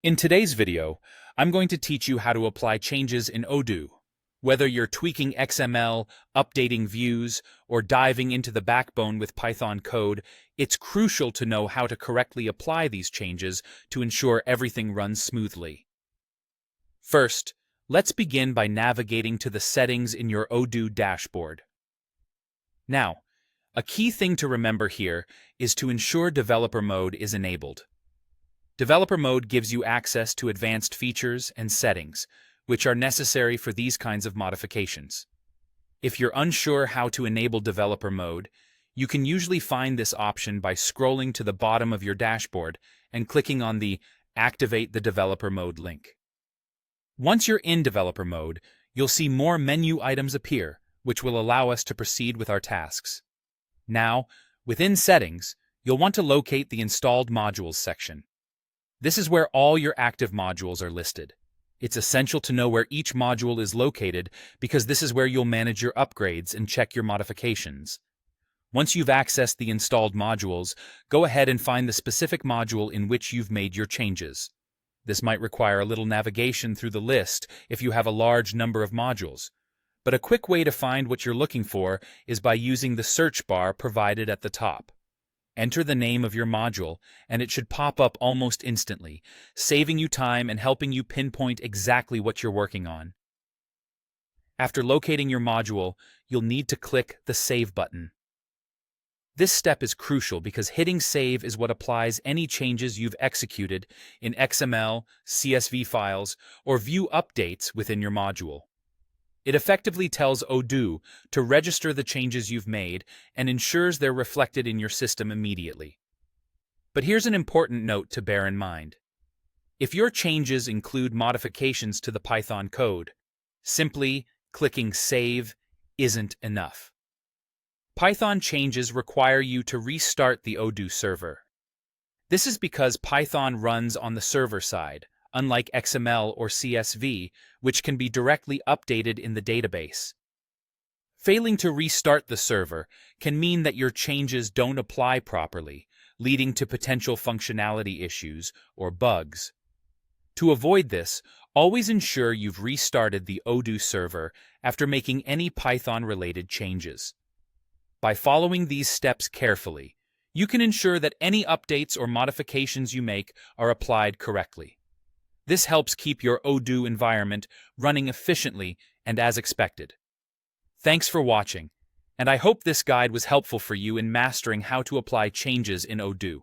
In today's video, I'm going to teach you how to apply changes in Odoo. Whether you're tweaking XML, updating views, or diving into the backbone with Python code, it's crucial to know how to correctly apply these changes to ensure everything runs smoothly. First, let's begin by navigating to the settings in your Odoo dashboard. Now, a key thing to remember here is to ensure developer mode is enabled. Developer mode gives you access to advanced features and settings, which are necessary for these kinds of modifications. If you're unsure how to enable developer mode, you can usually find this option by scrolling to the bottom of your dashboard and clicking on the Activate the Developer Mode link. Once you're in developer mode, you'll see more menu items appear, which will allow us to proceed with our tasks. Now, within Settings, you'll want to locate the Installed Modules section. This is where all your active modules are listed. It's essential to know where each module is located because this is where you'll manage your upgrades and check your modifications. Once you've accessed the installed modules, go ahead and find the specific module in which you've made your changes. This might require a little navigation through the list if you have a large number of modules. But a quick way to find what you're looking for is by using the search bar provided at the top. Enter the name of your module, and it should pop up almost instantly, saving you time and helping you pinpoint exactly what you're working on. After locating your module, you'll need to click the Save button. This step is crucial because hitting Save is what applies any changes you've executed in XML, CSV files, or view updates within your module. It effectively tells Odoo to register the changes you've made and ensures they're reflected in your system immediately. But here's an important note to bear in mind. If your changes include modifications to the Python code, simply clicking Save isn't enough. Python changes require you to restart the Odoo server. This is because Python runs on the server side, unlike XML or CSV, which can be directly updated in the database. Failing to restart the server can mean that your changes don't apply properly, leading to potential functionality issues or bugs. To avoid this, always ensure you've restarted the Odoo server after making any Python-related changes. By following these steps carefully, you can ensure that any updates or modifications you make are applied correctly. This helps keep your Odoo environment running efficiently and as expected. Thanks for watching, and I hope this guide was helpful for you in mastering how to apply changes in Odoo.